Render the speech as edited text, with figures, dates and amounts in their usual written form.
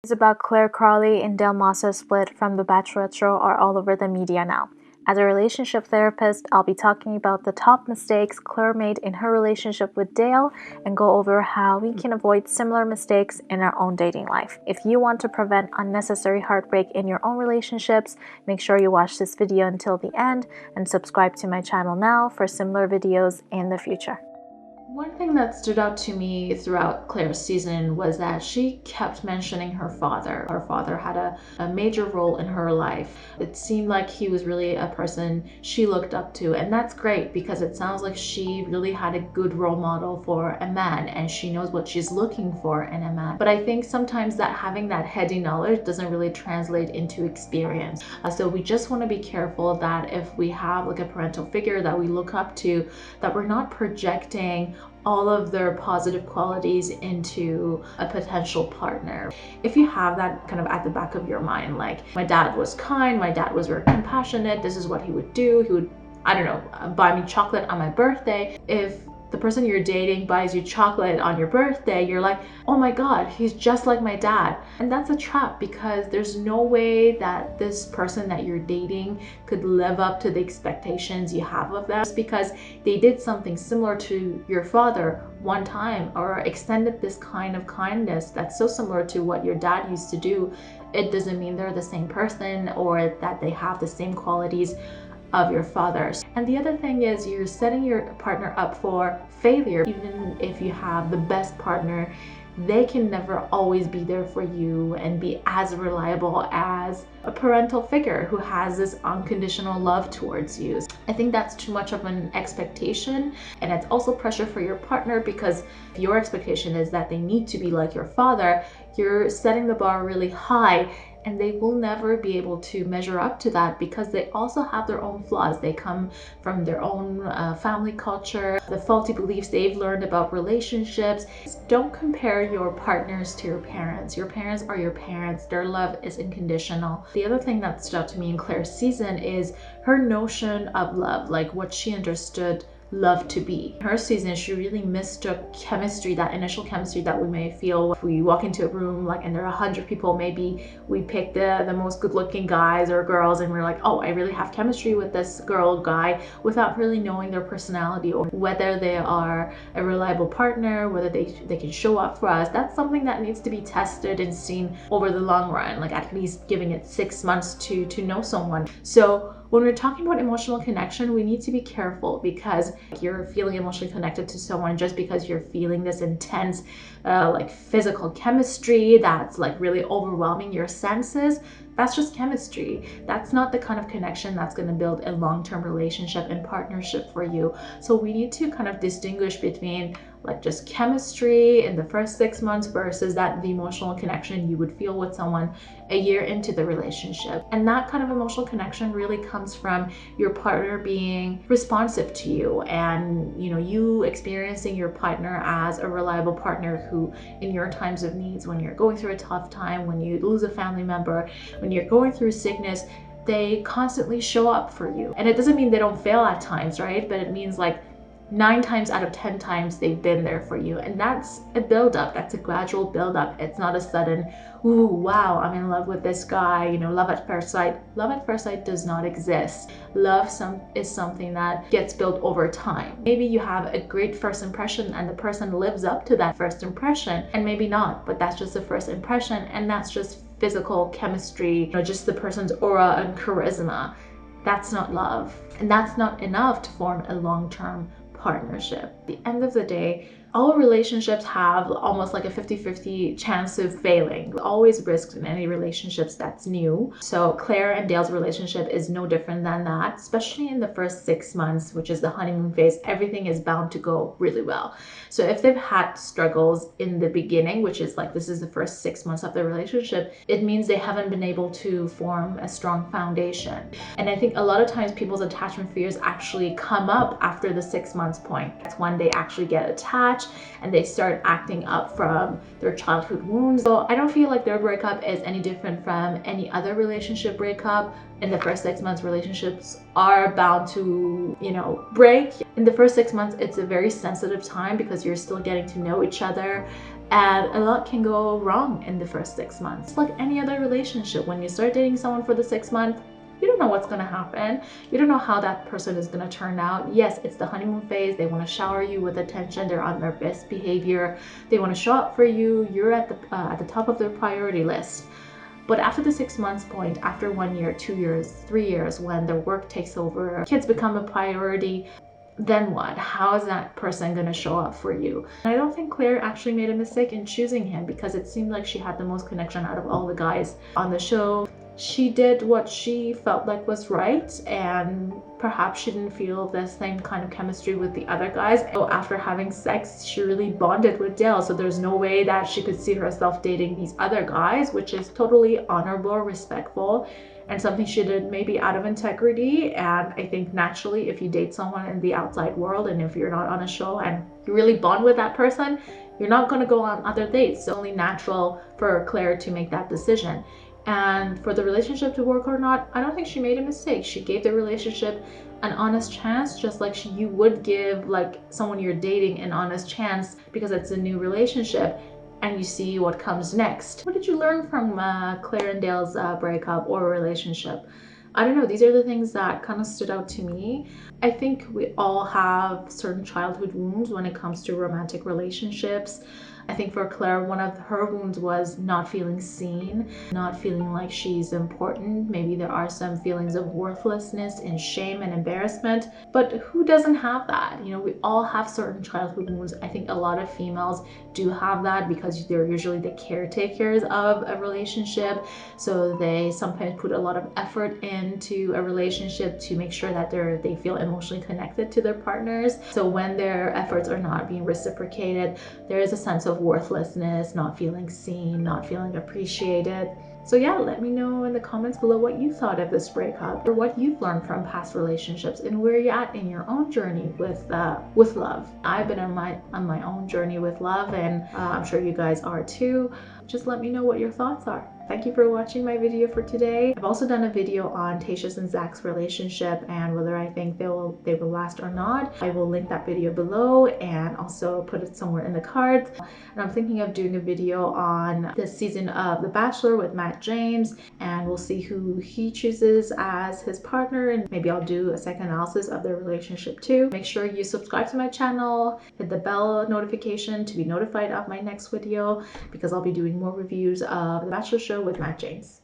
News about Claire Crawley and Dale Moss's split from the Bachelorette show are all over the media now. As a relationship therapist, I'll be talking about the top mistakes Claire made in her relationship with Dale and go over how we can avoid similar mistakes in our own dating life. If you want to prevent unnecessary heartbreak in your own relationships, make sure you watch this video until the end and subscribe to my channel now for similar videos in the future. One thing that stood out to me throughout Claire's season was that she kept mentioning her father. Her father had a major role in her life. It seemed like he was really a person she looked up to, and that's great because it sounds like she really had a good role model for a man and she knows what she's looking for in a man. But I think sometimes that having that heady knowledge doesn't really translate into experience. So we just want to be careful that if we have like a parental figure that we look up to, that we're not projecting all of their positive qualities into a potential partner. If you have that kind of at the back of your mind, like my dad was kind, my dad was very compassionate, this is what he would do, he would, I don't know, buy me chocolate on my birthday. If the person you're dating buys you chocolate on your birthday, you're like, oh my god, he's just like my dad. And that's a trap because there's no way that this person that you're dating could live up to the expectations you have of them just because they did something similar to your father one time or extended this kind of kindness that's so similar to what your dad used to do. It doesn't mean they're the same person or that they have the same qualities of your fathers. And the other thing is you're setting your partner up for failure. Even if you have the best partner, they can never always be there for you and be as reliable as a parental figure who has this unconditional love towards you. I think that's too much of an expectation, and it's also pressure for your partner because if your expectation is that they need to be like your father, you're setting the bar really high and they will never be able to measure up to that because they also have their own flaws. They come from their own family culture, the faulty beliefs they've learned about relationships. Don't compare your partners to your parents. Your parents are your parents. Their love is unconditional. The other thing that stood out to me in Claire's season is her notion of love, like what she understood love to be. In her season, she really mistook chemistry, that initial chemistry that we may feel if we walk into a room like and there are 100 people, maybe we pick the most good looking guys or girls and we're like, oh, I really have chemistry with this girl, guy, without really knowing their personality or whether they are a reliable partner, whether they can show up for us. That's something that needs to be tested and seen over the long run, like at least giving it 6 months to know someone. So when we're talking about emotional connection, we need to be careful because you're feeling emotionally connected to someone just because you're feeling this intense like physical chemistry that's like really overwhelming your senses. That's just chemistry. That's not the kind of connection that's going to build a long-term relationship and partnership for you. So we need to kind of distinguish between like just chemistry in the first 6 months versus the emotional connection you would feel with someone a year into the relationship. And that kind of emotional connection really comes from your partner being responsive to you and you experiencing your partner as a reliable partner who in your times of needs, when you're going through a tough time, when you lose a family member, when you're going through sickness, they constantly show up for you. And it doesn't mean they don't fail at times, right? But it means like 9 times out of 10 times they've been there for you. And that's a build-up. That's a gradual build-up. It's not a sudden, ooh, wow, I'm in love with this guy, love at first sight. Love at first sight does not exist. Love is something that gets built over time. Maybe you have a great first impression and the person lives up to that first impression, and maybe not, but that's just the first impression, and that's just physical chemistry, just the person's aura and charisma. That's not love, and that's not enough to form a long-term partnership. At the end of the day, all relationships have almost like a 50-50 chance of failing. Always risks in any relationships that's new. So Claire and Dale's relationship is no different than that, especially in the first 6 months, which is the honeymoon phase. Everything is bound to go really well. So if they've had struggles in the beginning, which is like this is the first 6 months of the relationship, it means they haven't been able to form a strong foundation. And I think a lot of times people's attachment fears actually come up after the 6 months point. That's when they actually get attached and they start acting up from their childhood wounds. So I don't feel like their breakup is any different from any other relationship breakup. In the first 6 months, relationships are bound to, break. In the first 6 months, it's a very sensitive time because you're still getting to know each other. And a lot can go wrong in the first 6 months. Like any other relationship, when you start dating someone for the 6 month, you don't know what's going to happen. You don't know how that person is going to turn out. Yes, it's the honeymoon phase. They want to shower you with attention. They're on their best behavior. They want to show up for you. You're at the top of their priority list. But after the 6 months point, after 1 year, 2 years, 3 years, when their work takes over, kids become a priority, then what? How is that person going to show up for you? I don't think Claire actually made a mistake in choosing him, because it seemed like she had the most connection out of all the guys on the show. She did what she felt like was right, and perhaps she didn't feel the same kind of chemistry with the other guys. So after having sex, she really bonded with Dale, so there's no way that she could see herself dating these other guys, which is totally honorable, respectful, and something she did maybe out of integrity. And I think naturally, if you date someone in the outside world, and if you're not on a show and you really bond with that person, you're not going to go on other dates. So it's only natural for Claire to make that decision. And for the relationship to work or not, I don't think she made a mistake. She gave the relationship an honest chance, just like you would give like someone you're dating an honest chance, because it's a new relationship and you see what comes next. What did you learn from Claire and Dale's breakup or relationship? I don't know, these are the things that kind of stood out to me. I think we all have certain childhood wounds when it comes to romantic relationships. I think for Claire, one of her wounds was not feeling seen, not feeling like she's important. Maybe there are some feelings of worthlessness and shame and embarrassment, but who doesn't have that? You know, we all have certain childhood wounds. I think a lot of females do have that because they're usually the caretakers of a relationship. So they sometimes put a lot of effort into a relationship to make sure that they feel emotionally connected to their partners. So when their efforts are not being reciprocated, there is a sense of worthlessness, not feeling seen, not feeling appreciated. So yeah, let me know in the comments below what you thought of this breakup, or what you've learned from past relationships, and where you're at in your own journey with love. I've been on my own journey with love, and I'm sure you guys are too. Just let me know what your thoughts are. Thank you for watching my video for today. I've also done a video on Tayshia's and Zach's relationship and whether I think they will last or not. I will link that video below and also put it somewhere in the cards. And I'm thinking of doing a video on this season of The Bachelor with Matt James, and we'll see who he chooses as his partner, and maybe I'll do a second analysis of their relationship too. Make sure you subscribe to my channel, hit the bell notification to be notified of my next video, because I'll be doing more reviews of The Bachelor show with Matt James.